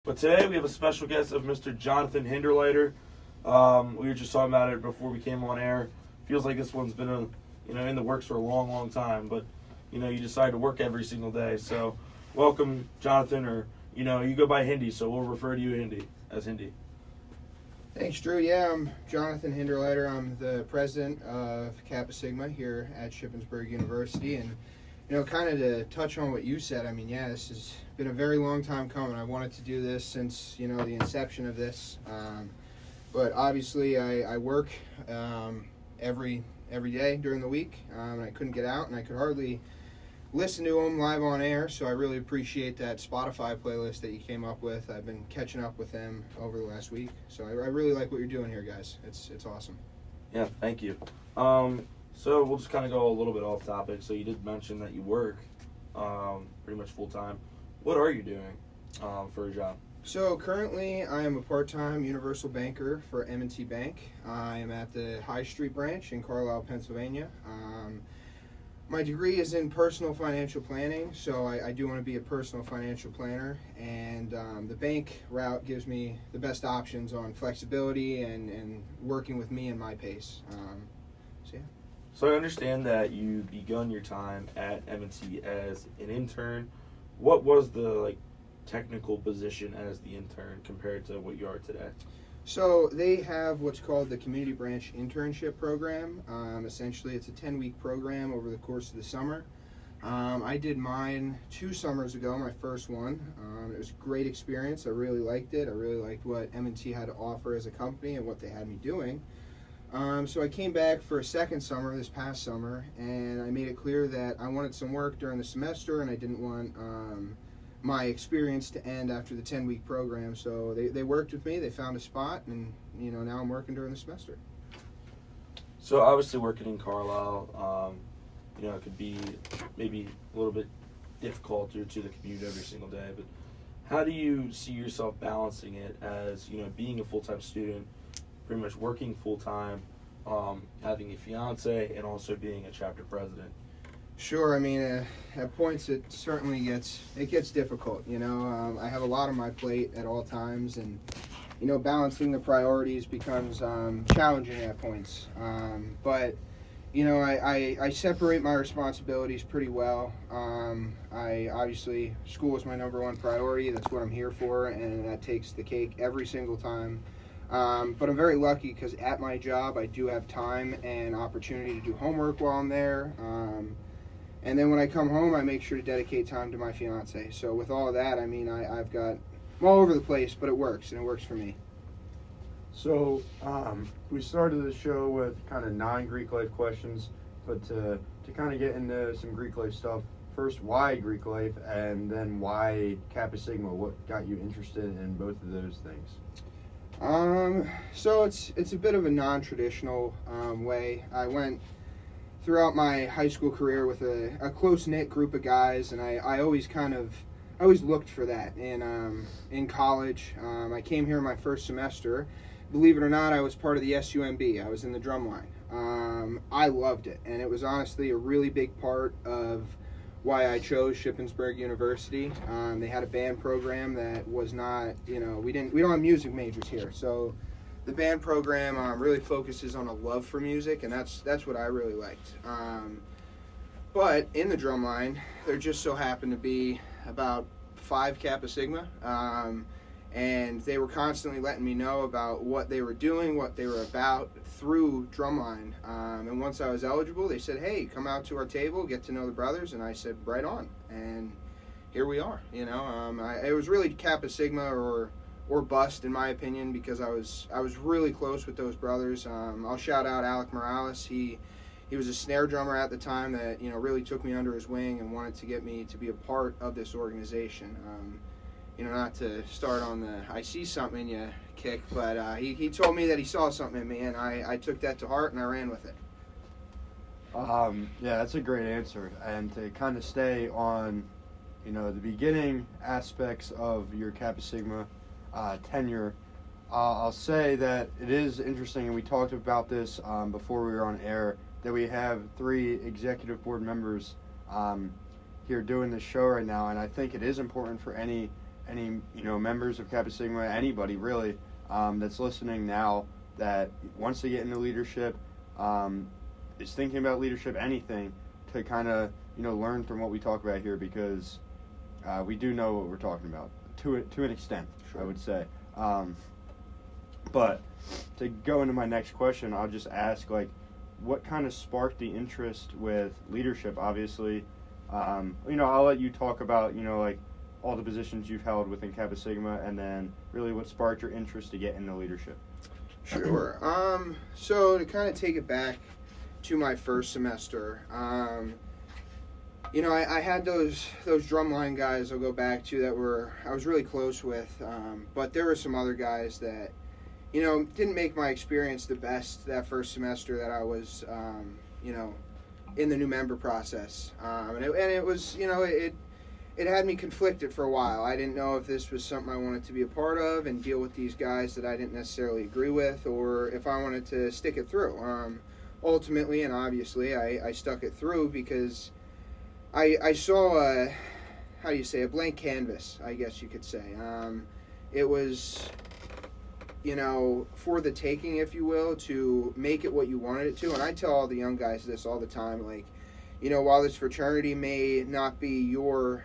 But today we have a special guest of Mr. Jonathan Hinderliter. We were just talking about it before we came on air. Feels like this one's been in the works for a long, long time. But you decided to work every single day. So welcome, Jonathan. Or you go by Hindi, so we'll refer to you as Hindi. Thanks, Drew. Yeah, I'm Jonathan Hinderliter. I'm the president of Kappa Sigma here at Shippensburg University. And, kind of to touch on what you said, this has been a very long time coming. I wanted to do this since, the inception of this. But obviously I work every day during the week. And I couldn't get out, and I could hardly listen to them live on air, so I really appreciate that Spotify playlist that you came up with. I've been catching up with them over the last week, so I really like what you're doing here, guys. It's awesome. Yeah, thank you. So we'll just kind of go a little bit off topic. So you did mention that you work pretty much full time. What are you doing for a job? So currently I am a part-time universal banker for M&T Bank. I am at the High Street branch in Carlisle, Pennsylvania. My degree is in personal financial planning, so I do want to be a personal financial planner, and the bank route gives me the best options on flexibility and working with me and my pace. Yeah. So I understand that you begun your time at M&T as an intern. What was the technical position as the intern compared to what you are today? So they have what's called the Community Branch Internship Program. Essentially, it's a 10-week program over the course of the summer. I did mine 2 summers ago, my first one. It was a great experience. I really liked it. I really liked what M&T had to offer as a company and what they had me doing. So I came back for a second summer this past summer, and I made it clear that I wanted some work during the semester, and I didn't want my experience to end after the 10-week program. So they worked with me, they found a spot, and now I'm working during the semester. So obviously working in Carlisle, it could be maybe a little bit difficult due to the commute every single day, but how do you see yourself balancing it as, being a full-time student, pretty much working full-time, having a fiance, and also being a chapter president? Sure. At points it certainly gets difficult. I have a lot on my plate at all times, and balancing the priorities becomes challenging at points. But I separate my responsibilities pretty well. I obviously, school is my number one priority. That's what I'm here for, and that takes the cake every single time. But I'm very lucky because at my job I do have time and opportunity to do homework while I'm there. And then when I come home, I make sure to dedicate time to my fiance. So with all of that, I've got, I'm all over the place, but it works, and it works for me. So we started the show with kind of non-Greek life questions, but to kind of get into some Greek life stuff, first, why Greek life, and then why Kappa Sigma? What got you interested in both of those things? So it's a bit of a non-traditional way. I went throughout my high school career with a close-knit group of guys, and I always looked for that in college. I came here my first semester. Believe it or not, I was part of the SUMB. I was in the drum line. I loved it, and it was honestly a really big part of why I chose Shippensburg University. They had a band program that was not, we don't have music majors here, so the band program really focuses on a love for music, and that's what I really liked. But in the drumline, there just so happened to be about 5 Kappa Sigma, and they were constantly letting me know about what they were doing, what they were about through drumline. And once I was eligible, they said, "Hey, come out to our table, get to know the brothers," and I said, "Right on." And here we are. It was really Kappa Sigma or bust, in my opinion, because I was really close with those brothers. I'll shout out Alec Morales. He was a snare drummer at the time that really took me under his wing and wanted to get me to be a part of this organization. Not to start on the "I see something in you" kick, but he told me that he saw something in me, and I took that to heart and I ran with it. Yeah, that's a great answer. And to kind of stay on, the beginning aspects of your Kappa Sigma tenure, I'll say that it is interesting, and we talked about this before we were on air, that we have 3 executive board members here doing this show right now, and I think it is important for any any members of Kappa Sigma, anybody really that's listening now that wants to get into leadership, is thinking about leadership, anything, to kind of learn from what we talk about here, because we do know what we're talking about to an extent. Sure. I would say. But to go into my next question, I'll just ask, like, what kind of sparked the interest with leadership? Obviously, I'll let you talk about, like, all the positions you've held within Kappa Sigma, and then really what sparked your interest to get into leadership. Sure. So to kind of take it back to my first semester, I had those drumline guys I'll go back to that I was really close with, but there were some other guys that, didn't make my experience the best that first semester that I was, in the new member process. And it was, it had me conflicted for a while. I didn't know if this was something I wanted to be a part of and deal with these guys that I didn't necessarily agree with, or if I wanted to stick it through. Ultimately, and obviously, I stuck it through because I saw a blank canvas, I guess you could say. It was, for the taking, if you will, to make it what you wanted it to. And I tell all the young guys this all the time, like, while this fraternity may not be your,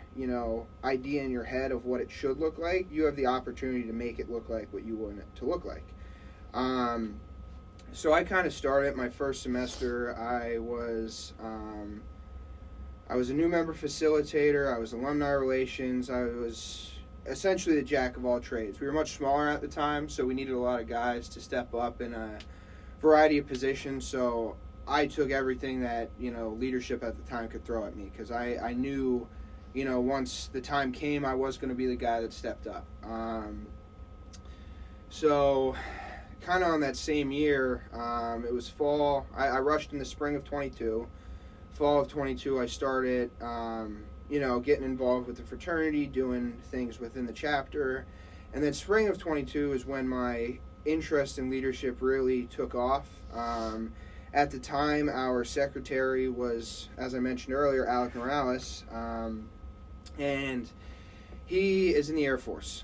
idea in your head of what it should look like, you have the opportunity to make it look like what you want it to look like. So I kind of started my first semester. I was a new member facilitator. I was alumni relations. I was essentially the jack of all trades. We were much smaller at the time, so we needed a lot of guys to step up in a variety of positions. So I took everything that, leadership at the time could throw at me, because I knew, once the time came, I was going to be the guy that stepped up. So kind of on that same year, it was fall. I rushed in the spring of 22. Fall of 22, I started, getting involved with the fraternity, doing things within the chapter. And then spring of 22 is when my interest in leadership really took off. At the time, our secretary was, as I mentioned earlier, Alec Morales, and he is in the Air Force.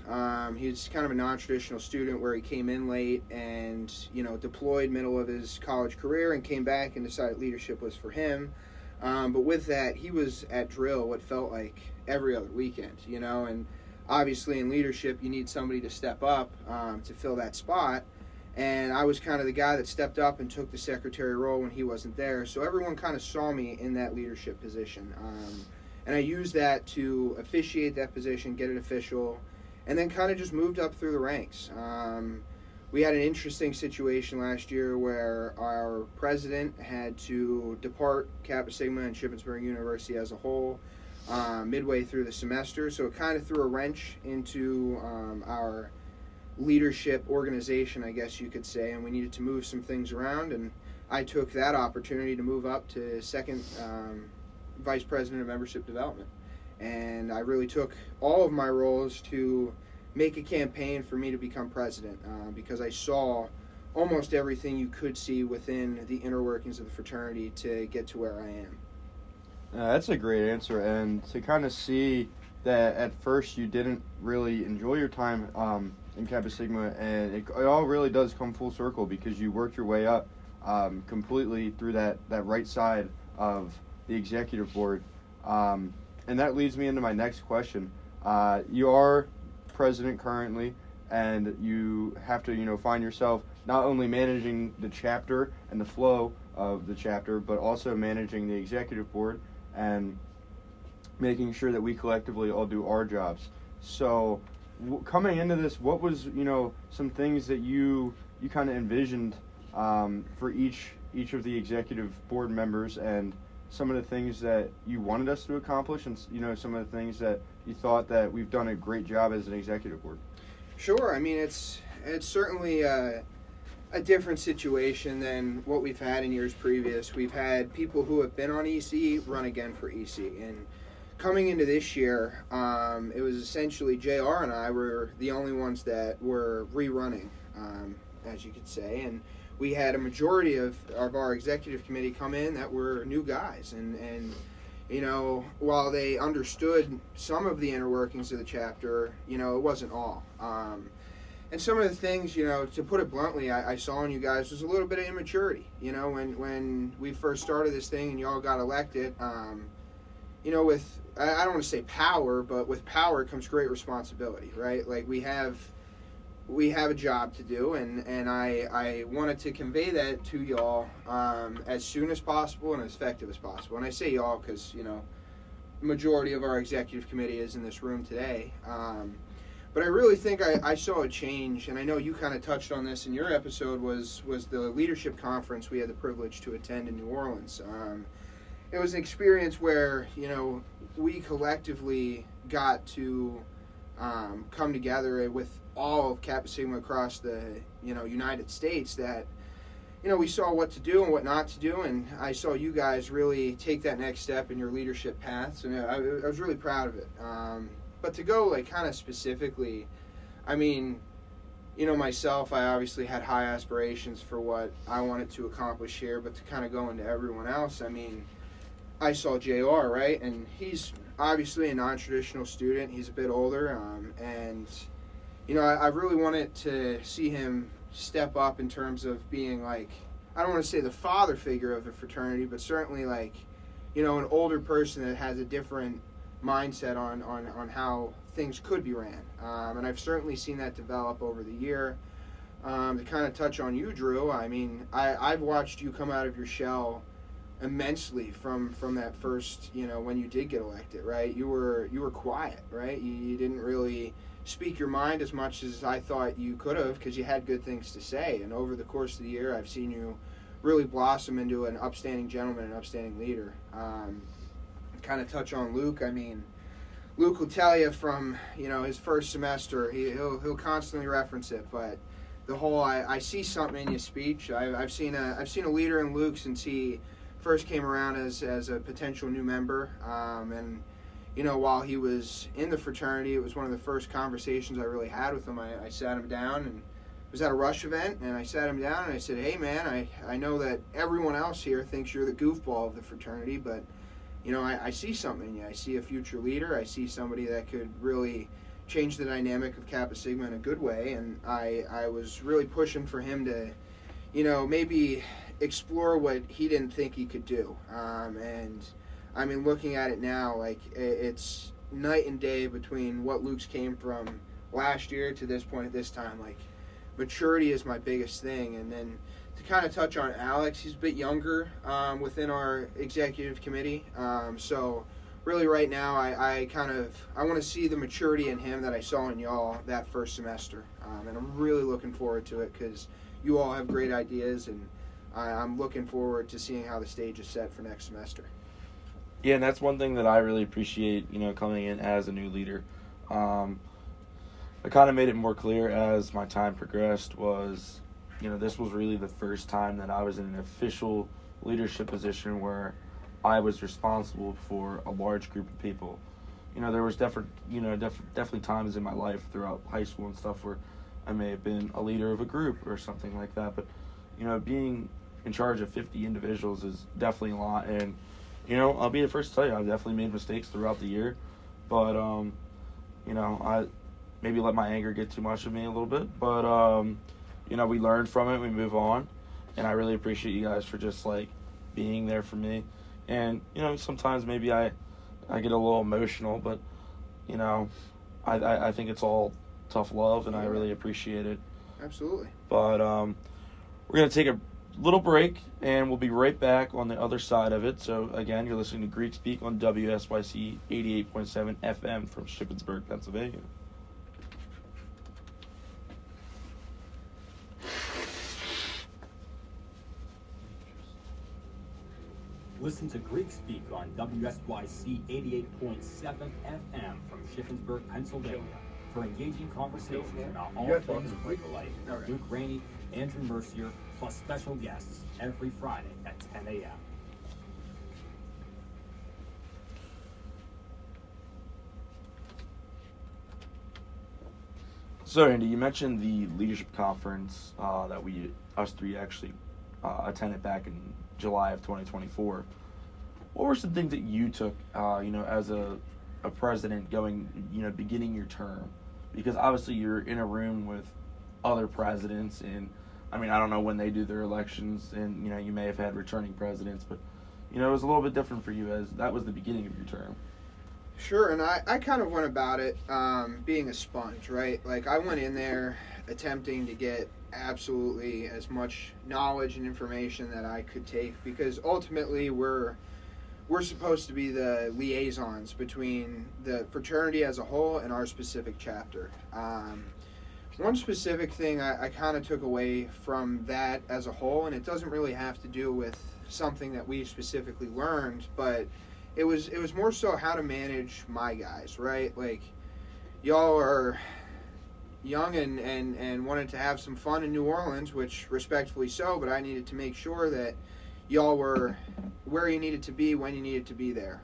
He's kind of a non-traditional student where he came in late and, deployed middle of his college career and came back and decided leadership was for him. But with that, he was at drill what felt like every other weekend, and obviously in leadership, you need somebody to step up to fill that spot. And I was kind of the guy that stepped up and took the secretary role when he wasn't there. So everyone kind of saw me in that leadership position. And I used that to officiate that position, get it official, and then kind of just moved up through the ranks. We had an interesting situation last year where our president had to depart Kappa Sigma and Shippensburg University as a whole midway through the semester. So it kind of threw a wrench into our leadership organization, I guess you could say, and we needed to move some things around, and I took that opportunity to move up to second vice president of membership development. And I really took all of my roles to make a campaign for me to become president, because I saw almost everything you could see within the inner workings of the fraternity to get to where I am. That's a great answer, and to kind of see that at first you didn't really enjoy your time in Kappa Sigma, and it all really does come full circle because you worked your way up completely through that right side of the executive board. And that leads me into my next question. You are president currently, and you have to find yourself not only managing the chapter and the flow of the chapter, but also managing the executive board and making sure that we collectively all do our jobs. So coming into this, what was some things that you kind of envisioned for each of the executive board members, and some of the things that you wanted us to accomplish, and some of the things that you thought that we've done a great job as an executive board? Sure. I mean, it's certainly a different situation than what we've had in years previous. We've had people who have been on EC run again for EC, and coming into this year, it was essentially JR and I were the only ones that were rerunning, as you could say, and we had a majority of our executive committee come in that were new guys, and while they understood some of the inner workings of the chapter, it wasn't all. And some of the things, to put it bluntly, I saw in you guys was a little bit of immaturity. When we first started this thing and y'all got elected, with, I don't want to say power, but with power comes great responsibility, right? Like we have a job to do, and I wanted to convey that to y'all as soon as possible and as effective as possible. And I say y'all because, the majority of our executive committee is in this room today. But I really think I saw a change, and I know you kind of touched on this in your episode, was the leadership conference we had the privilege to attend in New Orleans. It was an experience where, we collectively got to come together with all of Kappa Sigma across the, United States that, we saw what to do and what not to do, and I saw you guys really take that next step in your leadership paths, and I was really proud of it. But to go, kind of specifically, myself, I obviously had high aspirations for what I wanted to accomplish here, but to kind of go into everyone else, I saw JR, right? And he's obviously a non-traditional student. He's a bit older, and, I really wanted to see him step up in terms of being, I don't want to say the father figure of the fraternity, but certainly, an older person that has a different mindset on how things could be ran. And I've certainly seen that develop over the year. To kind of touch on you, Drew, I've watched you come out of your shell immensely from that first, when you did get elected, right? You were quiet, right? You didn't really speak your mind as much as I thought you could have because you had good things to say. And over the course of the year, I've seen you really blossom into an upstanding gentleman, an upstanding leader. Kind of touch on Luke. Luke will tell you from his first semester. He'll constantly reference it, but the whole I see something in your speech. I've seen a leader in Luke since he first came around as a potential new member, and while he was in the fraternity, it was one of the first conversations I really had with him. I sat him down and was at a Rush event, and I sat him down and I said, "Hey man, I know that everyone else here thinks you're the goofball of the fraternity, but I see something in you. I see a future leader. I see somebody that could really change the dynamic of Kappa Sigma in a good way." And I was really pushing for him to, maybe explore what he didn't think he could do. And looking at it now, it's night and day between what Luke's came from last year to this point at this time. Maturity is my biggest thing. And then to kind of touch on Alex, he's a bit younger within our executive committee. So really right now I want to see the maturity in him that I saw in y'all that first semester. And I'm really looking forward to it because you all have great ideas, and I'm looking forward to seeing how the stage is set for next semester. Yeah, and that's one thing that I really appreciate, coming in as a new leader. I kind of made it more clear as my time progressed was, this was really the first time that I was in an official leadership position where I was responsible for a large group of people. There was definitely times in my life throughout high school and stuff where I may have been a leader of a group or something like that. But, being in charge of 50 individuals is definitely a lot. And, I'll be the first to tell you, I've definitely made mistakes throughout the year. But, I maybe let my anger get too much of me a little bit. But, we learn from it, we move on. And I really appreciate you guys for just, being there for me. And, sometimes maybe I get a little emotional, but, I think it's all tough love, and I really appreciate it. Absolutely. But we're going to take a little break, and we'll be right back on the other side of it. So, again, you're listening to Greek Speak on WSYC 88.7 FM from Shippensburg, Pennsylvania. Listen to Greek Speak on WSYC 88.7 FM from Shippensburg, Pennsylvania, for engaging conversations about all things Greek life. Luke Rainey, Andrew Mercier, plus special guests every Friday at 10 a.m. So, Andy, you mentioned the leadership conference that us three actually attended back in July of 2024. what were some things that you took, as a president going, beginning your term? Because obviously you're in a room with other presidents, and I mean, I don't know when they do their elections, and you may have had returning presidents, but it was a little bit different for you as that was the beginning of your term. Sure, and I kind of went about it being a sponge, right? Like, I went in there attempting to get absolutely as much knowledge and information that I could take, because ultimately we're supposed to be the liaisons between the fraternity as a whole and our specific chapter. One specific thing I kind of took away from that as a whole, and it doesn't really have to do with something that we specifically learned, but it was more so how to manage my guys, right? Like, y'all are young and wanted to have some fun in New Orleans, which respectfully so, but I needed to make sure that y'all were where you needed to be when you needed to be there.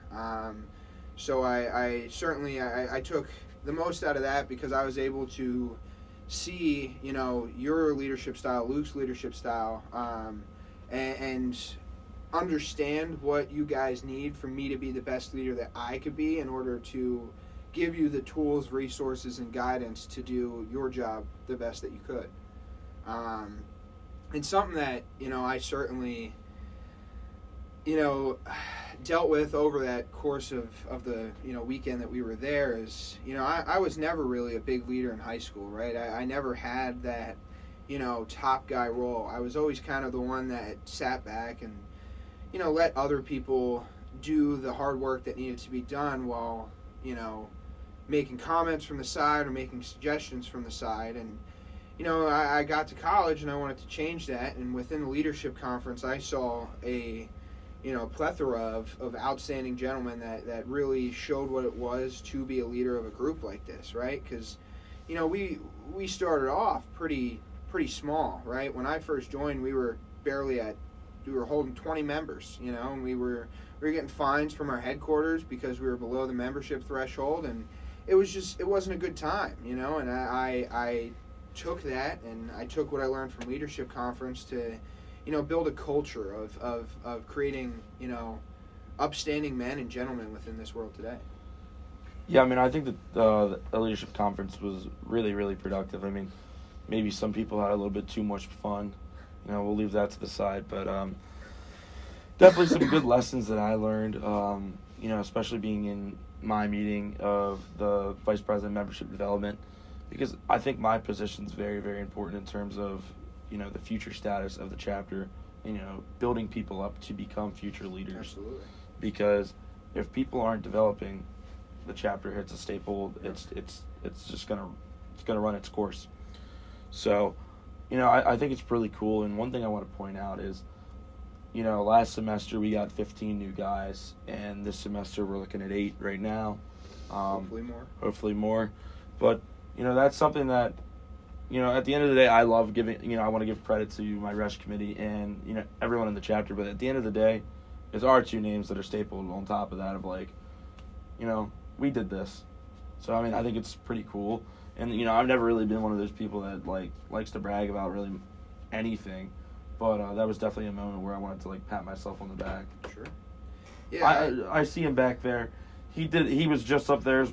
So I certainly took the most out of that, because I was able to see, your leadership style, Luke's leadership style, and understand what you guys need for me to be the best leader that I could be, in order to give you the tools, resources, and guidance to do your job the best that you could. And something that, I certainly, dealt with over that course of the, weekend that we were there is, I was never really a big leader in high school, right? I never had that, top guy role. I was always kind of the one that sat back and, let other people do the hard work that needed to be done while, making comments from the side or making suggestions from the side. And, I got to college and I wanted to change that. And within the leadership conference, I saw a, plethora of outstanding gentlemen that really showed what it was to be a leader of a group like this, right? Because, we started off pretty small, right? When I first joined, we were holding 20 members, and we were getting fines from our headquarters because we were below the membership threshold, and it wasn't a good time, and I took that, and I took what I learned from leadership conference to, build a culture of creating, upstanding men and gentlemen within this world today. Yeah, I mean, I think that the leadership conference was really, really productive. I mean, maybe some people had a little bit too much fun. We'll leave that to the side. But definitely some good lessons that I learned, especially being in my meeting of the Vice President Membership Development, because I think my position is very, very important in terms of, the future status of the chapter, building people up to become future leaders. Absolutely. Because if people aren't developing, the chapter hits a staple. Yep. It's just gonna run its course. So, I think it's really cool. And one thing I want to point out is, last semester we got 15 new guys, and this semester we're looking at 8 right now. Hopefully more. But, that's something that, at the end of the day, I love giving, I want to give credit to my Resh committee and, everyone in the chapter. But at the end of the day, it's our 2 names that are stapled on top of that of like, we did this. So, I mean, I think it's pretty cool. And, I've never really been one of those people that, likes to brag about really anything. But that was definitely a moment where I wanted to, pat myself on the back. Sure. Yeah. I see him back there. He was just up there,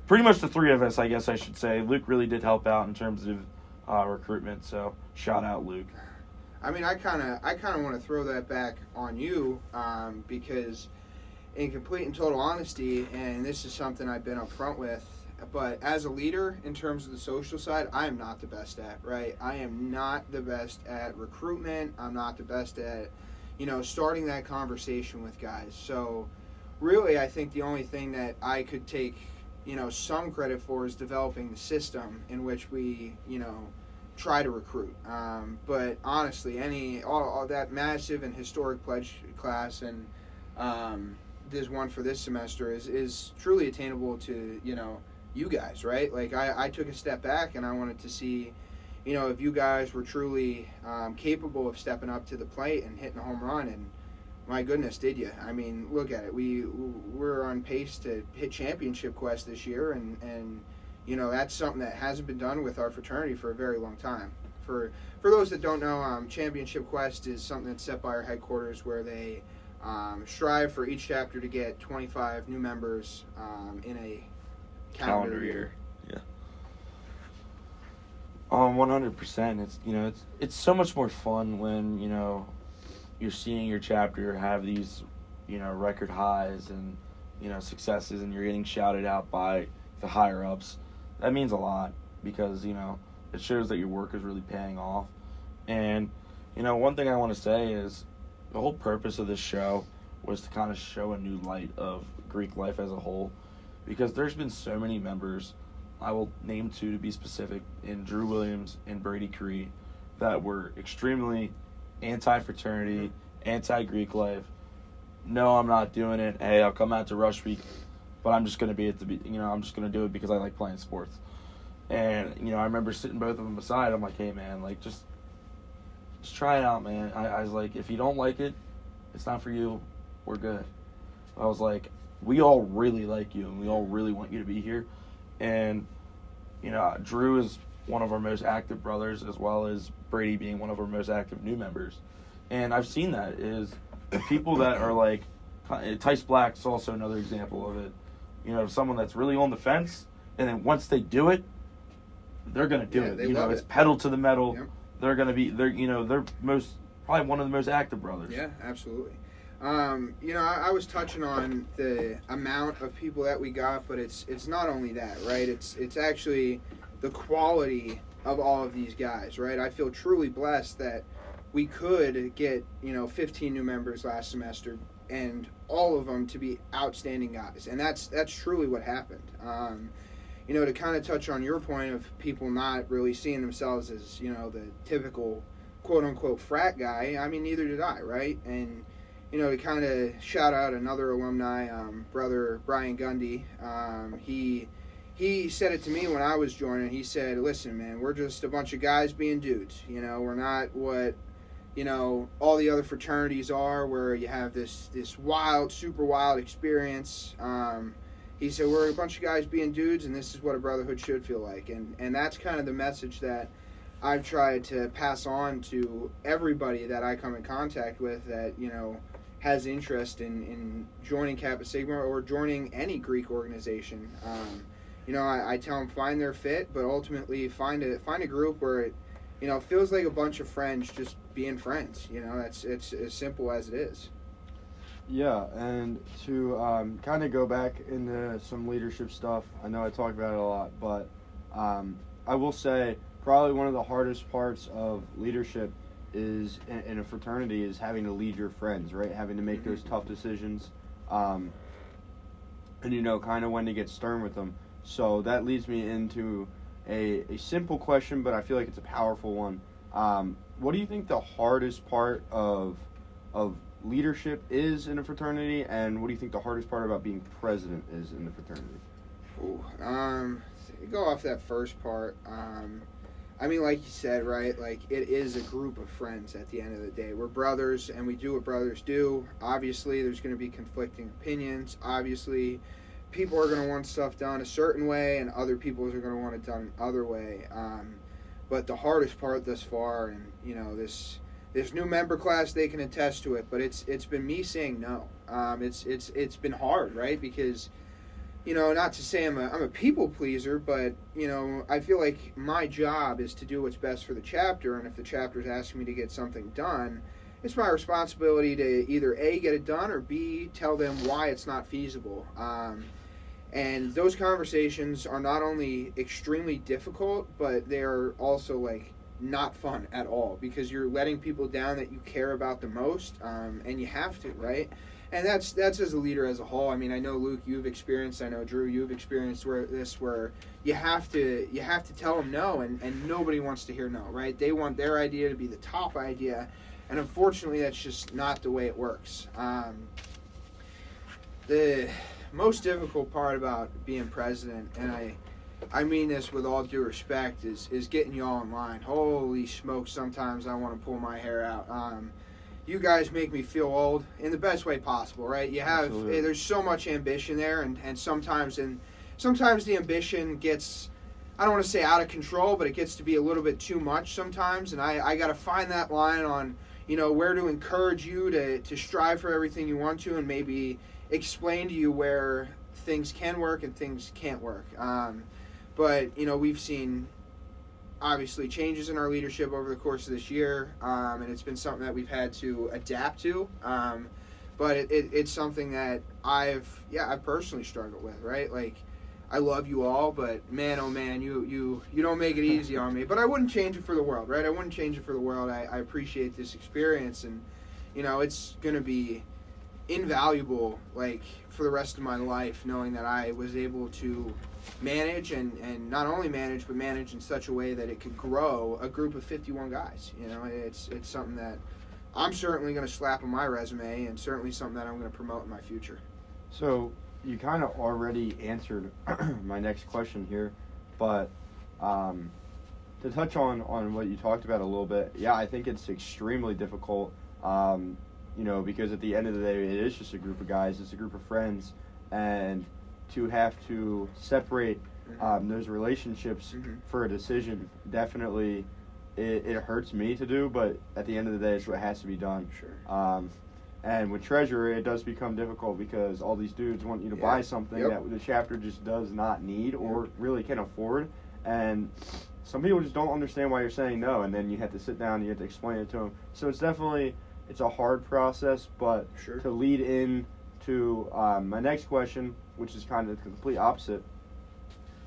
pretty much the 3 of us, I guess I should say. Luke really did help out in terms of recruitment. So, shout out, Luke. I mean, I kind of want to throw that back on you because, in complete and total honesty, and this is something I've been upfront with, but as a leader, in terms of the social side, I am not the best at, right? I am not the best at recruitment. I'm not the best at, starting that conversation with guys. So, really, I think the only thing that I could take, some credit for is developing the system in which we, try to recruit. But honestly, all that massive and historic pledge class and this one for this semester is truly attainable to, you guys, right? Like, I took a step back and I wanted to see, if you guys were truly capable of stepping up to the plate and hitting a home run. And my goodness, did you? I mean, look at it. We're on pace to hit championship quest this year, and that's something that hasn't been done with our fraternity for a very long time. For those that don't know, championship quest is something that's set by our headquarters where they strive for each chapter to get 25 new members in a calendar year. Yeah. 100%. It's so much more fun when you're seeing your chapter have these record highs and successes, and you're getting shouted out by the higher ups. That means a lot because it shows that your work is really paying off. And one thing I want to say is the whole purpose of this show was to kind of show a new light of Greek life as a whole, because there's been so many members, I will name two to be specific, in Drew Williams and Brady Cree, that were extremely anti-fraternity, anti-Greek life. No, I'm not doing it. Hey, I'll come out to Rush Week, but I'm just going to be I'm just going to do it because I like playing sports. And, I remember sitting both of them aside. I'm like, hey, man, like, just try it out, man. I was like, if you don't like it, it's not for you. We're good. I was like, we all really like you, and we all really want you to be here. And, Drew is one of our most active brothers, as well as Brady being one of our most active new members. And I've seen that is the people that are like, Tice Black's also another example of it. Someone that's really on the fence, and then once they do it, they're going to do it. It's pedal to the metal. Yep. They're going to be, they're probably one of the most active brothers. Yeah, absolutely. I was touching on the amount of people that we got, but it's not only that, right? It's actually the quality of all of these guys, right? I feel truly blessed that we could get 15 new members last semester, and all of them to be outstanding guys, and that's truly what happened. To kind of touch on your point of people not really seeing themselves as the typical quote unquote frat guy. I mean, neither did I, right? And to kind of shout out another alumni, brother Brian Gundy. He said it to me when I was joining. He said, "Listen, man, we're just a bunch of guys being dudes. We're not what all the other fraternities are, where you have this wild, super wild experience." He said, "We're a bunch of guys being dudes, and this is what a brotherhood should feel like." And that's kind of the message that I've tried to pass on to everybody that I come in contact with that has interest in joining Kappa Sigma or joining any Greek organization. I tell them find their fit, but ultimately find a group where it feels like a bunch of friends just being friends. It's as simple as it is. Yeah, and to kind of go back into some leadership stuff, I know I talk about it a lot, but I will say probably one of the hardest parts of leadership is in a fraternity is having to lead your friends, right? Having to make those tough decisions, and kind of when to get stern with them. So that leads me into a simple question, but I feel like it's a powerful one. What do you think the hardest part of leadership is in a fraternity, and what do you think the hardest part about being president is in the fraternity? Go off that first part. Like you said, right? Like, it is a group of friends at the end of the day. We're brothers, and we do what brothers do. Obviously, there's going to be conflicting opinions. Obviously, people are going to want stuff done a certain way, and other people are going to want it done another way. But the hardest part thus far, and this new member class, they can attest to it, but it's been me saying no. It's been hard, right? Because not to say I'm a people pleaser, but I feel like my job is to do what's best for the chapter, and if the chapter's asking me to get something done, it's my responsibility to either A, get it done, or B, tell them why it's not feasible. And those conversations are not only extremely difficult, but they're also not fun at all, because you're letting people down that you care about the most, and you have to, right? And that's as a leader as a whole. I mean, I know Luke, you've experienced. I know Drew, you've experienced where you have to tell them no, and nobody wants to hear no, right? They want their idea to be the top idea, and unfortunately, that's just not the way it works. The most difficult part about being president, and I mean this with all due respect, is getting you all in line. Holy smokes, sometimes I want to pull my hair out. You guys make me feel old in the best way possible, right? There's so much ambition there, and sometimes the ambition gets, I don't want to say out of control, but it gets to be a little bit too much sometimes, and I got to find that line on, where to encourage you to strive for everything you want to, and maybe explain to you where things can work and things can't work. But we've seen obviously changes in our leadership over the course of this year, and it's been something that we've had to adapt to. But it's something that I've personally struggled with, right? Like, I love you all, but man, oh man, you don't make it easy on me. But I wouldn't change it for the world, right? I wouldn't change it for the world. I appreciate this experience, and it's gonna be invaluable, like, for the rest of my life, knowing that I was able to manage and not only manage, but manage in such a way that it could grow a group of 51 guys. It's something that I'm certainly going to slap on my resume, and certainly something that I'm going to promote in my future. So you kind of already answered my next question here, but to touch on what you talked about a little bit, yeah, I think it's extremely difficult, because at the end of the day, it is just a group of guys, it's a group of friends, and to have to separate those relationships for a decision, definitely it hurts me to do, but at the end of the day, it's what has to be done. Sure. And with Treasurer, it does become difficult because all these dudes want you to buy something that the chapter just does not need or really can't afford. And some people just don't understand why you're saying no, and then you have to sit down and you have to explain it to them. So it's a hard process, but Sure. to lead in to my next question, which is kind of the complete opposite.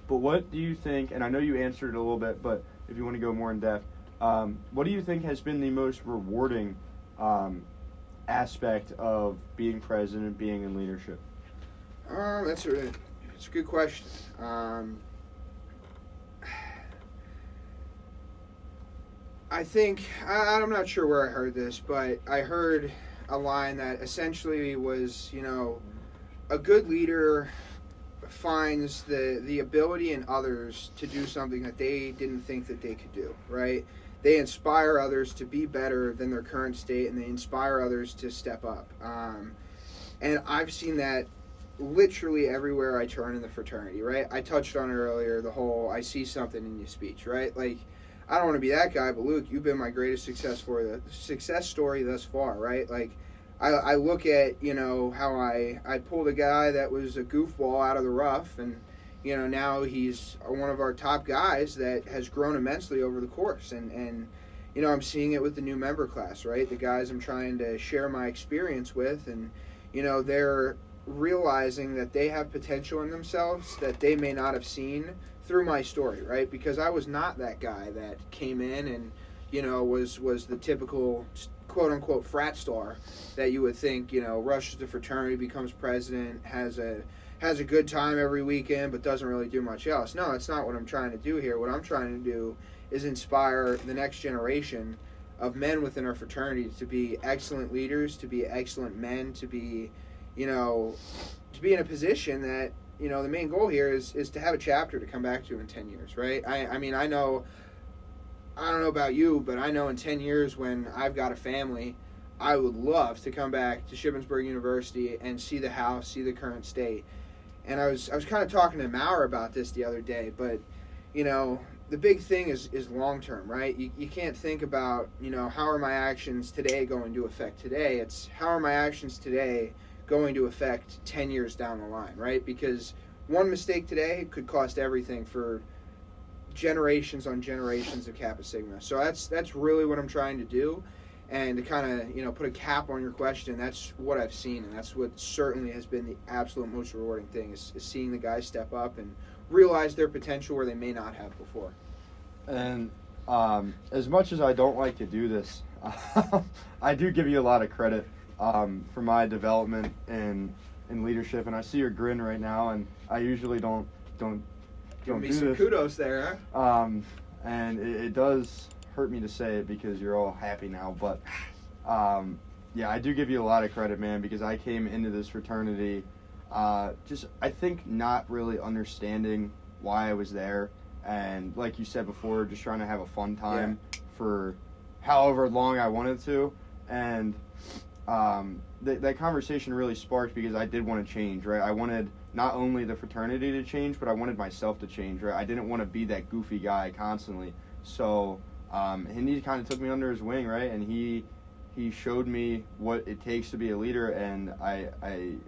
But what do you think, and I know you answered it a little bit, but if you want to go more in depth, what do you think has been the most rewarding aspect of being president, being in leadership? That's a good question. I think, I'm not sure where I heard this, but I heard a line that essentially was, a good leader finds the ability in others to do something that they didn't think that they could do, right? They inspire others to be better than their current state, and they inspire others to step up. And I've seen that literally everywhere I turn in the fraternity, right? I touched on it earlier, the whole I see something in your speech, right? Like, I don't want to be that guy, but Luke, you've been my greatest success story thus far, right? Like, I look at, how I pulled a guy that was a goofball out of the rough, and, now he's one of our top guys that has grown immensely over the course. And I'm seeing it with the new member class, right? The guys I'm trying to share my experience with, and, they're realizing that they have potential in themselves that they may not have seen through my story, right? Because I was not that guy that came in and, was the typical quote-unquote frat star that you would think, rushes to fraternity, becomes president, has a good time every weekend, but doesn't really do much else. No, that's not what I'm trying to do here. What I'm trying to do is inspire the next generation of men within our fraternity to be excellent leaders, to be excellent men, to be, to be in a position that, the main goal here is to have a chapter to come back to in 10 years, right? I don't know about you, but I know in 10 years when I've got a family, I would love to come back to Shippensburg University and see the house, see the current state. And I was kind of talking to Maurer about this the other day, but, the big thing is long-term, right? You can't think about, how are my actions today going to affect today? It's how are my actions today going to affect 10 years down the line, right? Because one mistake today could cost everything for generations on generations of Kappa Sigma. So that's really what I'm trying to do. And to kind of, put a cap on your question, that's what I've seen, and that's what certainly has been the absolute most rewarding thing is seeing the guys step up and realize their potential where they may not have before. And as much as I don't like to do this, I do give you a lot of credit for my development in leadership, and I see your grin right now, and I usually don't Give me do some this. kudos there, huh? And it does hurt me to say it because you're all happy now, but yeah, I do give you a lot of credit, man, because I came into this fraternity just, I think, not really understanding why I was there, and like you said before, just trying to have a fun time for however long I wanted to, and that conversation really sparked because I did want to change, right? I wanted not only the fraternity to change, but I wanted myself to change, right? I didn't want to be that goofy guy constantly. So Hindi kind of took me under his wing, right? And he he showed me what it takes to be a leader, and I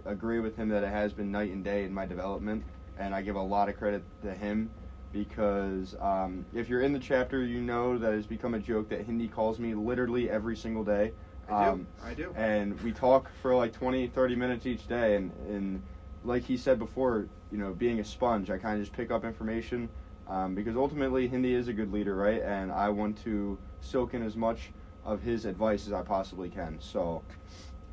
agree with him that it has been night and day in my development, and I give a lot of credit to him because if you're in the chapter, you know that it's become a joke that Hindi calls me literally every single day. I do. And we talk for like 20, 30 minutes each day, and like he said before, you know, being a sponge, I kind of just pick up information because ultimately Hindi is a good leader, right? And I want to soak in as much of his advice as I possibly can. So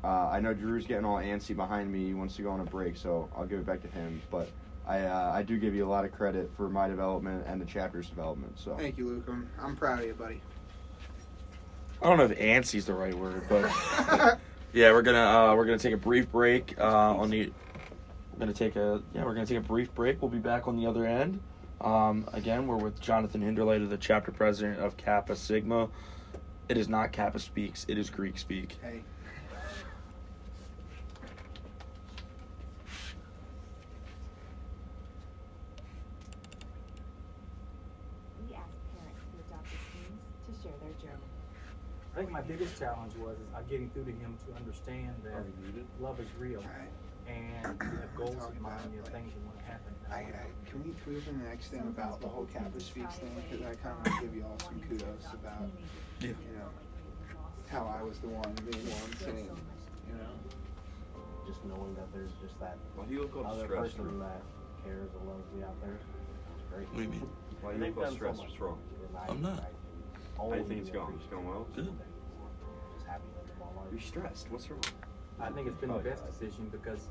I know Drew's getting all antsy behind me. He wants to go on a break, so I'll give it back to him. But I do give you a lot of credit for my development and the chapter's development. So Thank you, Luke. I'm proud of you, buddy. I don't know if "antsy" is the right word, but yeah, we're gonna take a brief break we're gonna take a brief break. We'll be back on the other end. Again, we're with Jonathan Hinderliter, the chapter president of Kappa Sigma. It is not Kappa Speaks, it is Greek Speak. Hey. We ask parents who adopted teens to share their journey. I think my biggest challenge was getting through to him to understand that love is real and you have goals in mind, you have things you want to happen. Can we open the next thing about the whole Kappa Speaks thing? Because I kind of want to give you all some kudos about, you know, how I was the one being the one saying, you know. Just knowing that there's just that Why do you look all other stressed? person that cares and loves me out there. It's great. What do you mean? Why do you look all stressed? What's wrong? I'm not. How do you think it's going? It's going well? Good. Just happy with the ball. You're stressed. What's wrong? I think it's been the best decision because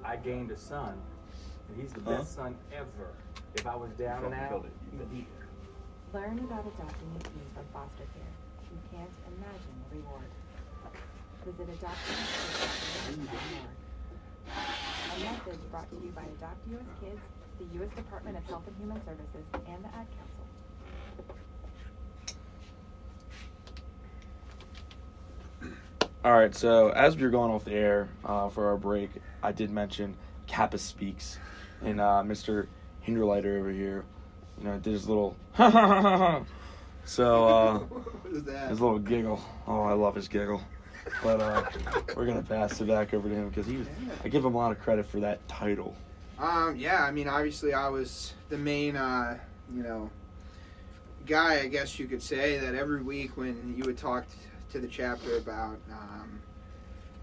I gained a son, and he's the best son ever. If I was down and out, he'd be there. Learn about adopting a teen from foster care. You can't imagine the reward. Visit adoption.org. A message brought to you by Adopt U.S. Kids, the U.S. Department of Health and Human Services, and the Ad Council. All right, so as we were going off the air for our break, I did mention Kappa Speaks, and Mr. Hinderliter over here, you know, did his little so What is that? his little giggle. Oh, I love his giggle. But we're gonna pass it back over to him because I give him a lot of credit for that title. Yeah, I mean, obviously I was the main, you know, guy, I guess you could say, that every week when you would talk to the chapter about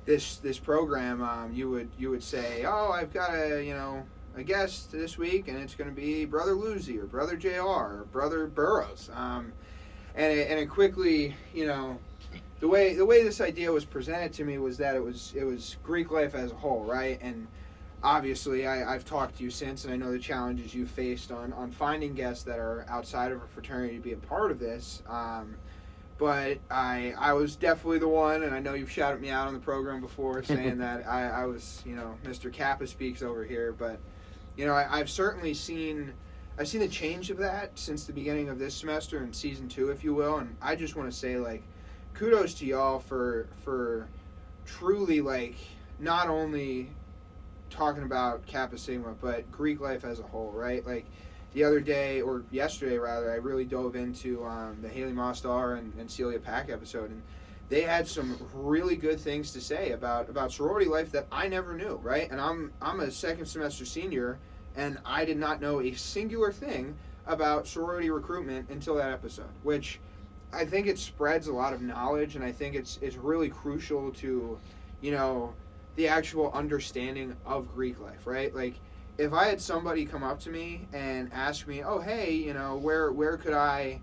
this program, you would say, oh, I've got a guest this week, and it's going to be Brother Lucy or Brother JR or Brother Burrows, and it quickly, you know, the way this idea was presented to me was that it was Greek life as a whole, right? And obviously I've talked to you since, and I know the challenges you've faced on finding guests that are outside of a fraternity to be a part of this. But I was definitely the one, and I know you've shouted me out on the program before saying that I was, you know, Mr. Kappa Speaks over here. But, you know, I've certainly seen the change of that since the beginning of this semester in season 2, if you will. And I just want to say, like, kudos to y'all for truly, like, not only talking about Kappa Sigma, but Greek life as a whole, right? Like, the other day, or yesterday rather, I really dove into the Haley Mostar and Celia Pack episode, and they had some really good things to say about sorority life that I never knew, right? And I'm a second semester senior, and I did not know a singular thing about sorority recruitment until that episode, which I think it spreads a lot of knowledge, and I think it's really crucial to, you know, the actual understanding of Greek life, right? Like, if I had somebody come up to me and ask me, oh, hey, you know, where could I,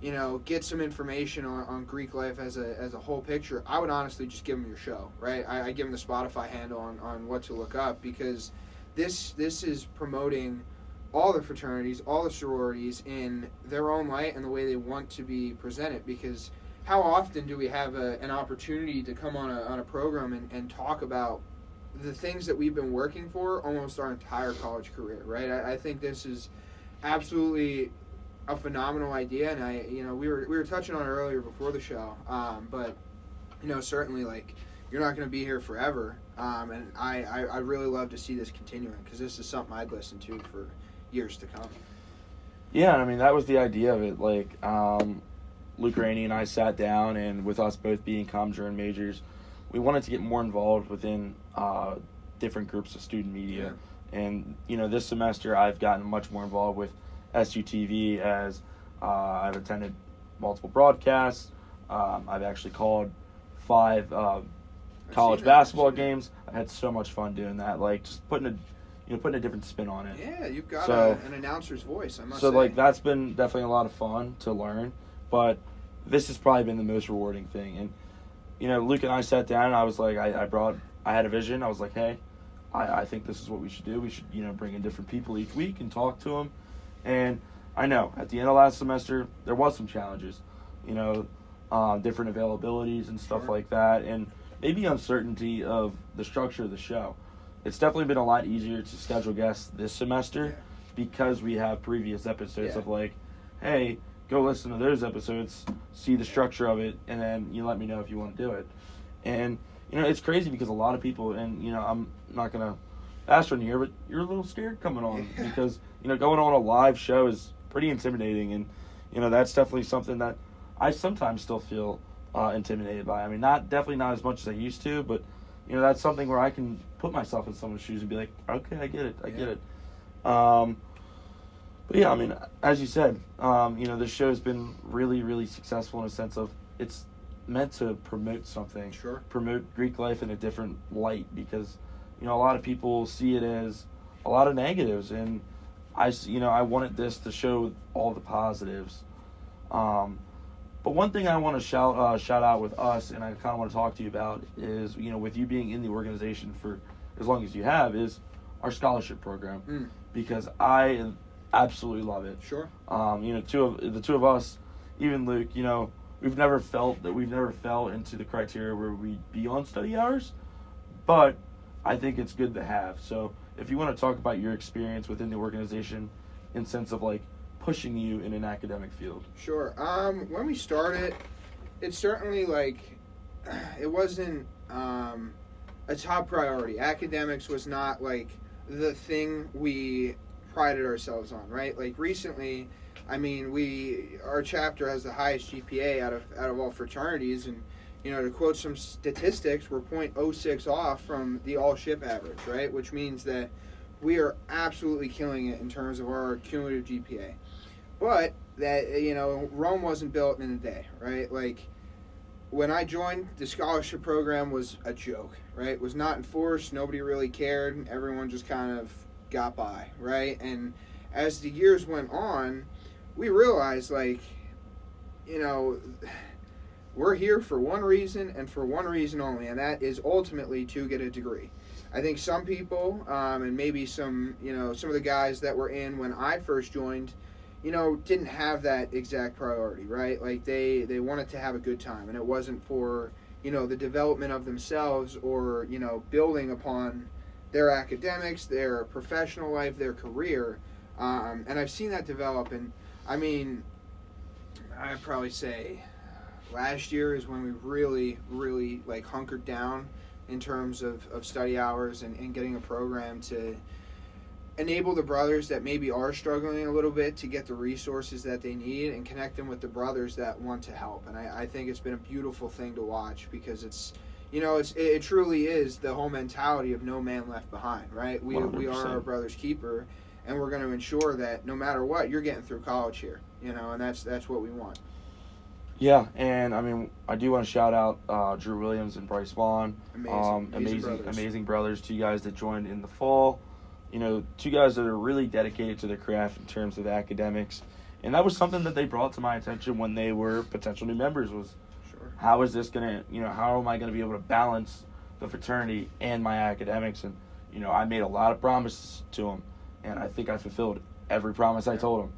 you know, get some information on Greek life as a whole picture, I would honestly just give them your show, right? I give them the Spotify handle on what to look up, because this is promoting all the fraternities, all the sororities in their own light and the way they want to be presented. Because how often do we have an opportunity to come on a program and talk about the things that we've been working for almost our entire college career, right? I think this is absolutely a phenomenal idea, and we were touching on it earlier before the show, but you know, certainly, like, you're not going to be here forever, and I really love to see this continuing, because this is something I'd listen to for years to come. Yeah, I mean, that was the idea of it. Like, Luke Rainey and I sat down, and with us both being ComJourn majors, we wanted to get more involved within different groups of student media. And, this semester I've gotten much more involved with SUTV as I've attended multiple broadcasts. I've actually called 5 college basketball games. I had so much fun doing that, like just putting a different spin on it. Yeah, you've got So- an announcer's voice, I must So say. like that's been definitely a lot of fun to learn, but this has probably been the most rewarding thing. And Luke and I sat down, and I was like, I had a vision. I was like, hey, I think this is what we should do. We should bring in different people each week and talk to them. And I know at the end of last semester there was some challenges, different availabilities and stuff like that, and maybe uncertainty of the structure of the show. It's definitely been a lot easier to schedule guests this semester because we have previous episodes of like, hey, go listen to those episodes, see the structure of it, and then you let me know if you want to do it. And, it's crazy because a lot of people, and, I'm not going to ask on here, but you're a little scared coming on because, going on a live show is pretty intimidating. And, that's definitely something that I sometimes still feel intimidated by. I mean, definitely not as much as I used to, but, that's something where I can put myself in someone's shoes and be like, okay, I get it. But yeah, I mean, as you said, this show has been really, really successful in a sense of it's meant to promote something. Sure. Promote Greek life in a different light because, a lot of people see it as a lot of negatives, and I wanted this to show all the positives. But one thing I want to shout out with us, and I kind of want to talk to you about is, with you being in the organization for as long as you have, is our scholarship program because I absolutely love it. Sure. The two of us, even Luke, we've never fell into the criteria where we'd be on study hours, but I think it's good to have. So if you want to talk about your experience within the organization in sense of like pushing you in an academic field. Sure. When we started, it certainly it wasn't a top priority. Academics was not like the thing we prided ourselves on, right? Like recently, I mean, our chapter has the highest GPA out of all fraternities, and to quote some statistics, we're 0.06 off from the all-ship average, right? Which means that we are absolutely killing it in terms of our cumulative GPA. But that Rome wasn't built in a day, right? Like when I joined, the scholarship program was a joke, right? It was not enforced. Nobody really cared. Everyone just kind of got by, right? And as the years went on, we realized we're here for one reason and for one reason only, and that is ultimately to get a degree. I think some people, and maybe some of the guys that were in when I first joined, didn't have that exact priority, right? Like they wanted to have a good time, and it wasn't for, the development of themselves or, building upon their academics, their professional life, their career. And I've seen that develop, and I mean, I'd probably say last year is when we really, really hunkered down in terms of study hours and getting a program to enable the brothers that maybe are struggling a little bit to get the resources that they need and connect them with the brothers that want to help. And I think it's been a beautiful thing to watch because it truly is the whole mentality of no man left behind, right? We are our brother's keeper, and we're going to ensure that no matter what, you're getting through college here, and that's what we want. Yeah, and I mean, I do want to shout out Drew Williams and Bryce Vaughn. Amazing brothers. 2 guys that joined in the fall. 2 guys that are really dedicated to their craft in terms of academics. And that was something that they brought to my attention when they were potential new members was, how is this going to, how am I going to be able to balance the fraternity and my academics? And, I made a lot of promises to them, and I think I fulfilled every promise I told them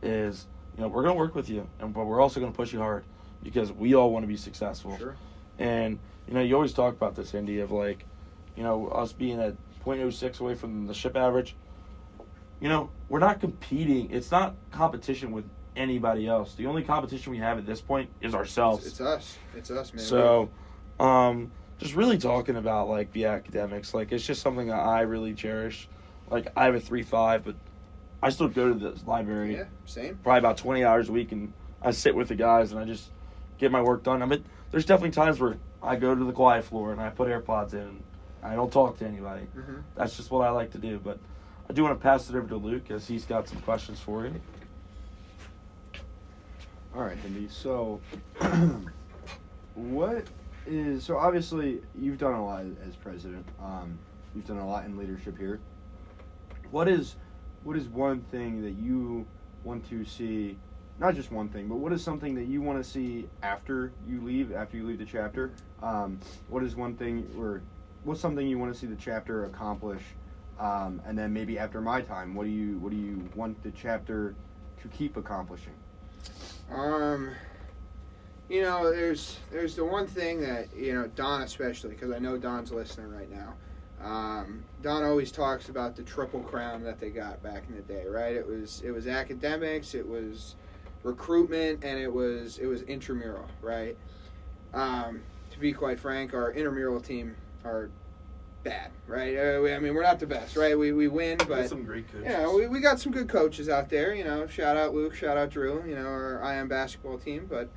is, we're going to work with you, but we're also going to push you hard because we all want to be successful. Sure. And, you always talk about this, Indy, of us being at 0.06 away from the ship average. We're not competing. It's not competition with anybody else. The only competition we have at this point is ourselves. It's us, man. So, just really talking about, the academics. It's just something that I really cherish. I have a 3.5, but I still go to the library. Yeah, same. Probably about 20 hours a week, and I sit with the guys and I just get my work done. I mean, there's definitely times where I go to the quiet floor and I put AirPods in and I don't talk to anybody. Mm-hmm. That's just what I like to do. But I do want to pass it over to Luke as he's got some questions for you. All right, Hindy. So, so obviously you've done a lot as president. You've done a lot in leadership here. What is one thing that you want to see? Not just one thing, but what is something that you want to see after you leave the chapter? What is one thing, or what's something you want to see the chapter accomplish? And then maybe after my time, what do you want the chapter to keep accomplishing? There's the one thing that, Don especially, because I know Don's listening right now. Don always talks about the triple crown that they got back in the day, right? It was academics, it was recruitment, and it was intramural, right? To be quite frank, our intramural team are bad, right? We're not the best, right? We win, but some great coaches. we got some good coaches out there. Shout out Luke, shout out Drew. Our IM basketball team, but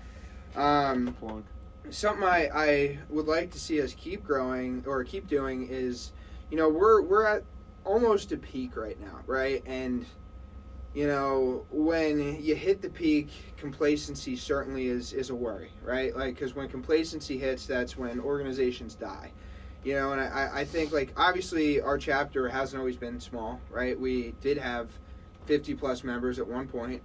something I would like to see us keep growing or keep doing is, we're at almost a peak right now, right? And when you hit the peak, complacency certainly is a worry, right? Like, because when complacency hits, that's when organizations die. And I think, like, obviously our chapter hasn't always been small, right? We did have 50-plus members at one point,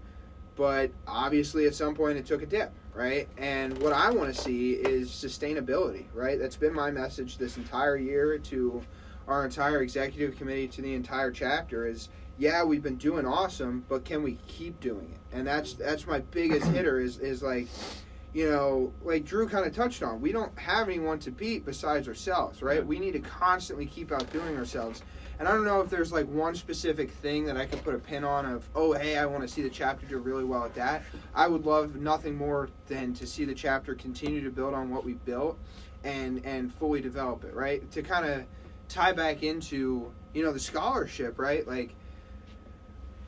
but obviously at some point it took a dip, right? And what I want to see is sustainability, right? That's been my message this entire year to our entire executive committee, to the entire chapter is, yeah, we've been doing awesome, but can we keep doing it? And that's my biggest hitter is like, like Drew kind of touched on, we don't have anyone to beat besides ourselves, right? We need to constantly keep outdoing ourselves. And I don't know if there's like one specific thing that I could put a pin on of, oh, hey, I want to see the chapter do really well at that. I would love nothing more than to see the chapter continue to build on what we built and fully develop it, right? To kind of tie back into, the scholarship, right? Like,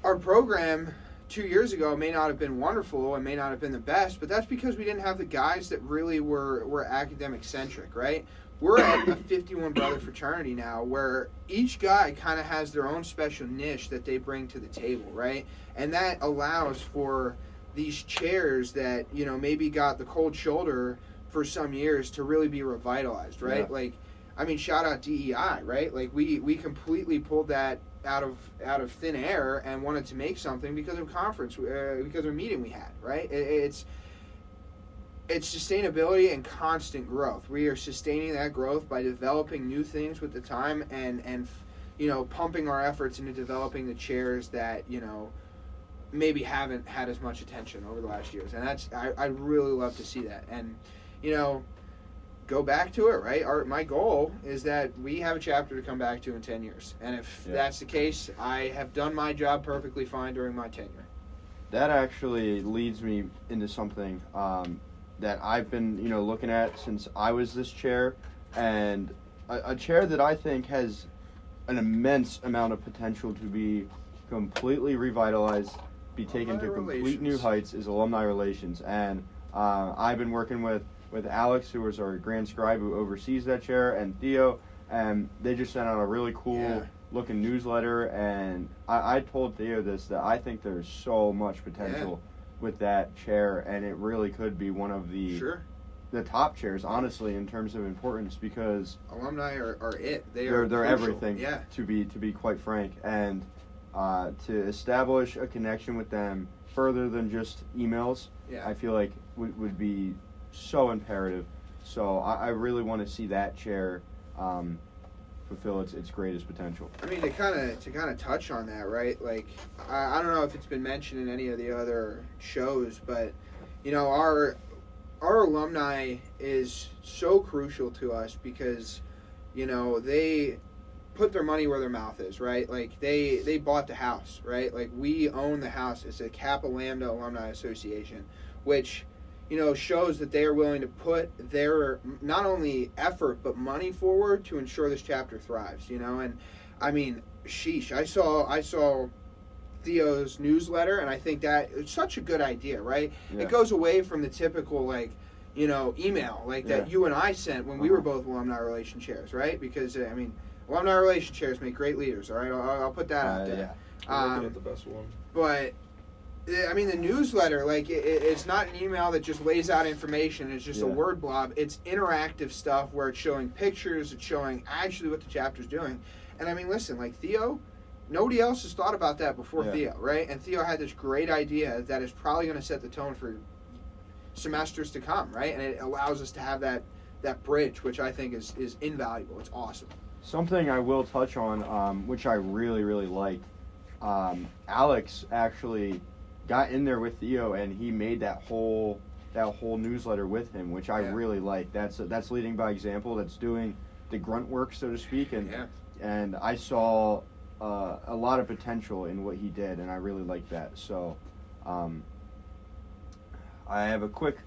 our program 2 years ago may not have been wonderful and may not have been the best, but that's because we didn't have the guys that really were academic centric, right? We're at a 51 brother fraternity now where each guy kind of has their own special niche that they bring to the table, right? And that allows for these chairs that, maybe got the cold shoulder for some years to really be revitalized, right? Yeah. Like, shout out DEI, right? Like, we completely pulled that out of thin air and wanted to make something because of conference, because of a meeting we had, right? It's sustainability and constant growth. We are sustaining that growth by developing new things with the time and pumping our efforts into developing the chairs that, maybe haven't had as much attention over the last years. And I'd really love to see that. And, go back to it, right? My goal is that we have a chapter to come back to in 10 years. And if that's the case, I have done my job perfectly fine during my tenure. That actually leads me into something that I've been, looking at since I was this chair, and a chair that I think has an immense amount of potential to be completely revitalized, be taken to complete new heights is alumni relations. And I've been working with Alex, who is our grand scribe who oversees that chair, and Theo, and they just sent out a really cool looking newsletter, and I told Theo this, that I think there's so much potential with that chair, and it really could be one of the top chairs, honestly, in terms of importance, because alumni are it. They're everything, to be quite frank, and to establish a connection with them further than just emails, I feel like would be so imperative. So I really want to see that chair fulfill its greatest potential. To kind of touch on that, right? Like, I don't know if it's been mentioned in any of the other shows, but our alumni is so crucial to us because they put their money where their mouth is, right? Like, they bought the house, right? Like, we own the house. It's a Kappa Lambda Alumni Association, which shows that they are willing to put their not only effort but money forward to ensure this chapter thrives. And sheesh, I saw Theo's newsletter, and I think that it's such a good idea, right? Yeah. It goes away from the typical, like, email, like that you and I sent when we were both alumni relation chairs, right? Because, alumni relation chairs make great leaders, all right? I'll put that out there. Yeah. Looking at the best one. But, the newsletter, like, it's not an email that just lays out information. It's just a word blob. It's interactive stuff where it's showing pictures. It's showing actually what the chapter's doing. And, listen, like, Theo, nobody else has thought about that before Theo, right? And Theo had this great idea that is probably going to set the tone for semesters to come, right? And it allows us to have that bridge, which I think is invaluable. It's awesome. Something I will touch on, which I really, really like. Alex actually got in there with Theo, and he made that whole newsletter with him, which I really like. That's leading by example. That's doing the grunt work, so to speak. And I saw a lot of potential in what he did, and I really like that. So, I have a quick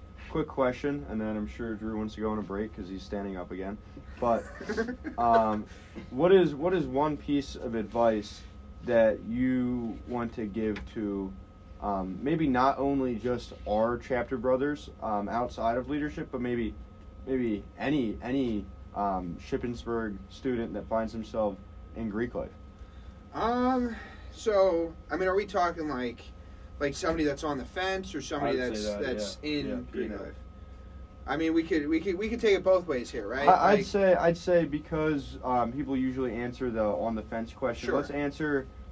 question, and then I'm sure Drew wants to go on a break because he's standing up again. But what is one piece of advice that you want to give to maybe not only just our chapter brothers outside of leadership, but maybe any Shippensburg student that finds himself in Greek life? So, are we talking like somebody that's on the fence or somebody that's in Greek life? We could take it both ways here, right? I'd say because people usually answer the on the fence question. Sure.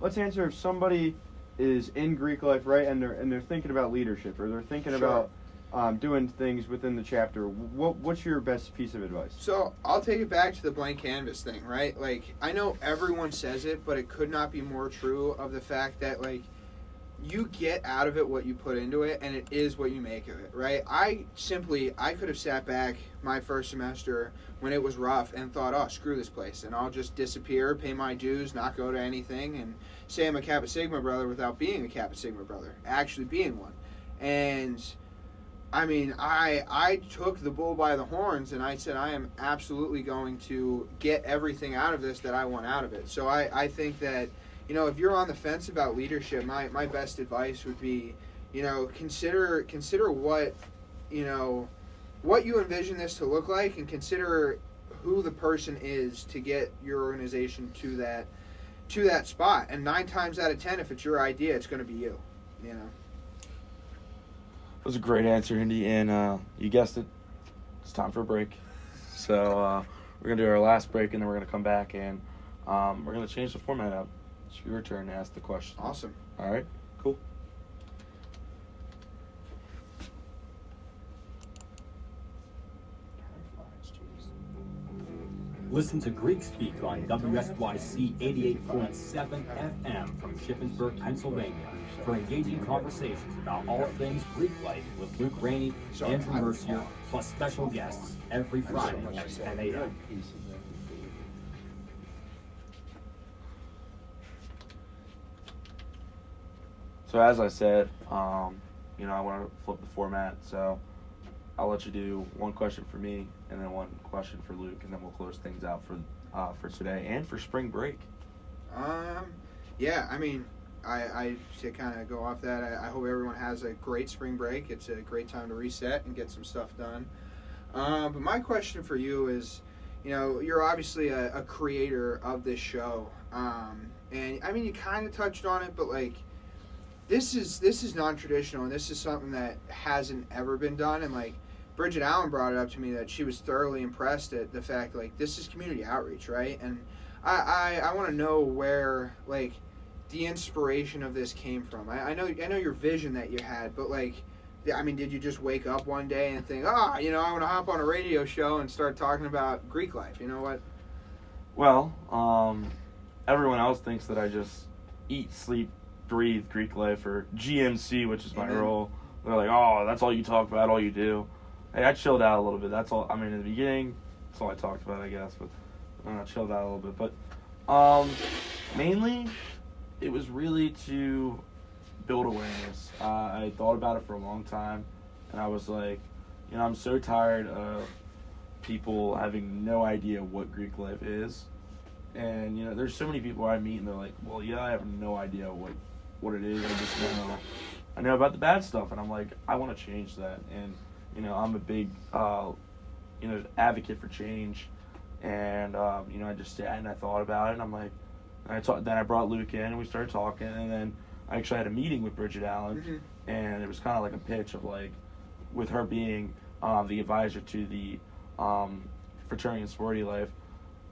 Let's answer if somebody is in Greek life, right, and they're thinking about leadership, or they're thinking about doing things within the chapter. What's your best piece of advice? So I'll take it back to the blank canvas thing, right? Like, I know everyone says it, but it could not be more true of the fact that, like, you get out of it what you put into it, and it is what you make of it, right? I could have sat back my first semester when it was rough and thought, oh, screw this place, and I'll just disappear, pay my dues, not go to anything, and say I'm a Kappa Sigma brother without being a Kappa Sigma brother, actually being one. And I took the bull by the horns, and I said I am absolutely going to get everything out of this that I want out of it. So I think that, if you're on the fence about leadership, my best advice would be, consider what, what you envision this to look like, and consider who the person is to get your organization to that spot. And 9 times out of 10, if it's your idea, it's going to be you. That was a great answer, Indy, and you guessed it. It's time for a break. So we're gonna do our last break, and then we're gonna come back, and we're gonna change the format up. It's your turn to ask the question. Awesome. All right. Cool. Listen to Greek Speak on WSYC 88.7 FM from Shippensburg, Pennsylvania, for engaging conversations about all things Greek life with Luke Rainey, Andrew Mercier, plus special guests every Friday at 10 a.m. So as I said, I want to flip the format, so I'll let you do one question for me and then one question for Luke, and then we'll close things out for today and for spring break. I to kind of go off that, I hope everyone has a great spring break. It's a great time to reset and get some stuff done. But my question for you is, you're obviously a creator of this show, and you kind of touched on it, but like, this is non-traditional, and this is something that hasn't ever been done. And like, Bridget Allen brought it up to me that she was thoroughly impressed at the fact, like, this is community outreach, right? And I want to know where, like, the inspiration of this came from. I know your vision that you had, but like, did you just wake up one day and think, I want to hop on a radio show and start talking about Greek life? You know what? Well, everyone else thinks that I just eat, sleep, breathe Greek life, or GMC, which is my role. They're like, oh, that's all you talk about, all you do. Hey, I chilled out a little bit. That's all. In the beginning, that's all I talked about, I guess. But I chilled out a little bit. But mainly, it was really to build awareness. I thought about it for a long time, and I was like, I'm so tired of people having no idea what Greek life is. And, there's so many people I meet, and they're like, well, I have no idea what it is. I know about the bad stuff, and I'm like, I want to change that. And I'm a big advocate for change. And I just sat and I thought about it, and I'm like, then I brought Luke in, and we started talking, and then I actually had a meeting with Bridget Allen, and it was kind of like a pitch of like, with her being the advisor to the fraternity and sorority life,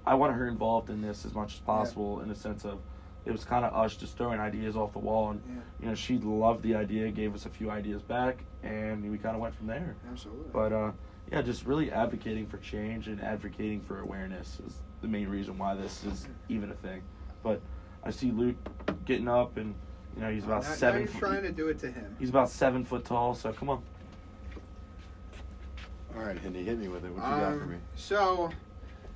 I want her involved in this as much as possible, in the sense of, it was kind of us just throwing ideas off the wall, and she loved the idea, gave us a few ideas back, and we kind of went from there. Absolutely. But just really advocating for change and advocating for awareness is the main reason why this is even a thing. But I see Luke getting up, and he's about now 7 you're foot. trying to do it to him. He's about 7 foot tall, so come on. All right, Hindy, hit me with it. What you got for me? So,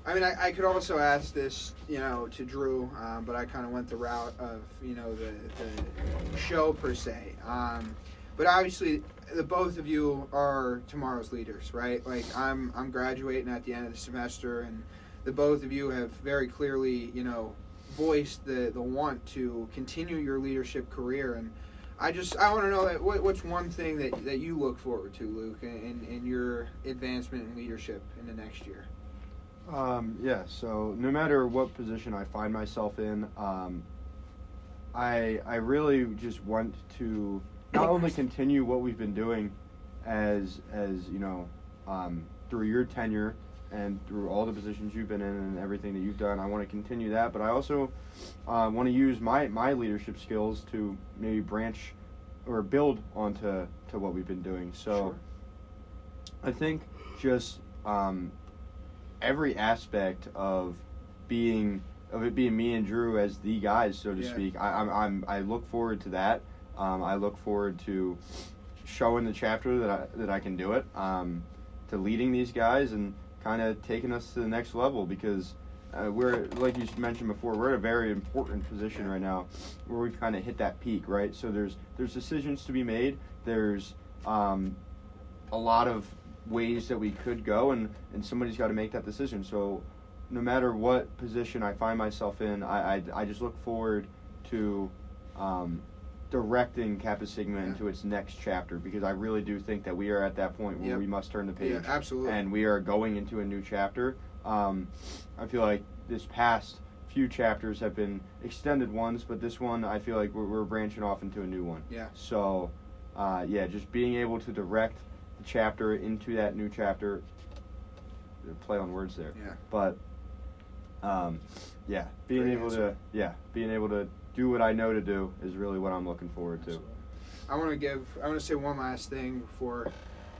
I mean, I could also ask this, to Drew, but I kind of went the route of, the show per se. But obviously, the both of you are tomorrow's leaders, right? Like, I'm graduating at the end of the semester, and the both of you have very clearly, voiced the want to continue your leadership career. And I want to know that what's one thing that you look forward to, Luke, in your advancement in leadership in the next year? So no matter what position I find myself in, I really just want to not only continue what we've been doing as through your tenure and through all the positions you've been in and everything that you've done. I want to continue that, but I also want to use my leadership skills to maybe branch or build onto what we've been doing. So Sure. I think just every aspect of it being me and Drew as the guys, so to speak. I look forward to that. I look forward to showing the chapter that I can do it, to leading these guys and kind of taking us to the next level, because we're, like you mentioned before, we're at a very important position right now where we've kind of hit that peak, right? So there's decisions to be made. There's a lot of ways that we could go, and somebody's got to make that decision. So no matter what position I find myself in, I just look forward to directing Kappa Sigma into its next chapter, because I really do think that we are at that point where we must turn the page. Yeah, absolutely. And we are going into a new chapter. I feel like this past few chapters have been extended ones, but this one I feel like we're branching off into a new one. Yeah. So, just being able to direct the chapter into that new chapter, play on words there. Yeah. But, being able to do what I know to do is really what I'm looking forward to. I want to say one last thing before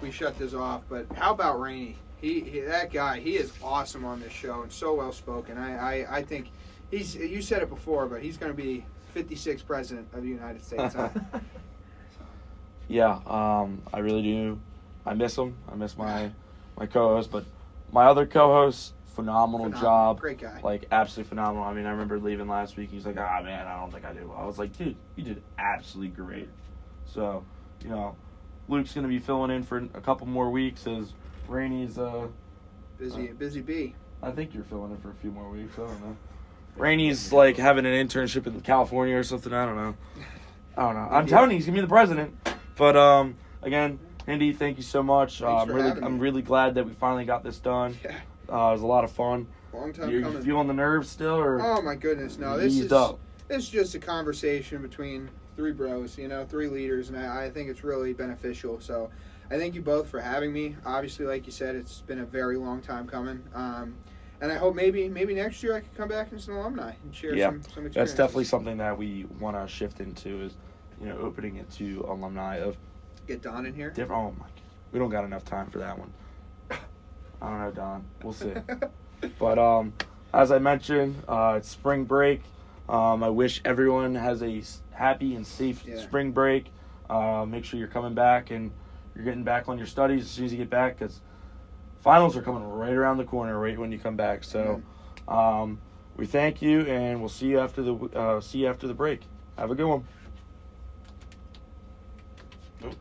we shut this off, but how about Rainey? That guy, he is awesome on this show and so well spoken. I think you said it before, but he's going to be 56th president of the United States. Yeah, I really do. I miss him. I miss my co-host, but my other co-host, phenomenal job. Great guy. Like, absolutely phenomenal. I mean, I remember leaving last week. He's like, man, I don't think I did well. I was like, dude, you did absolutely great. So, Luke's going to be filling in for a couple more weeks as Rainey's busy bee. I think you're filling in for a few more weeks. I don't know. Rainey's like having an internship in California or something. I don't know. I'm telling you, he's going to be the president. But, again, Andy, thank you so much. I'm really glad that we finally got this done. Yeah. It was a lot of fun. Long time coming. You feeling the nerves still, or? Oh my goodness, no! This is just a conversation between three bros, three leaders, and I think it's really beneficial. So, I thank you both for having me. Obviously, like you said, it's been a very long time coming, and I hope maybe next year I can come back as an alumni and share some experiences. That's definitely something that we want to shift into, is opening it to alumni of. Get Don in here. Oh my God, we don't got enough time for that one. I don't know, Don. We'll see. But as I mentioned, it's spring break. I wish everyone has a happy and safe spring break. Make sure you're coming back and you're getting back on your studies as soon as you get back, because finals are coming right around the corner right when you come back. So we thank you, and we'll see you after the break. Have a good one. Nope.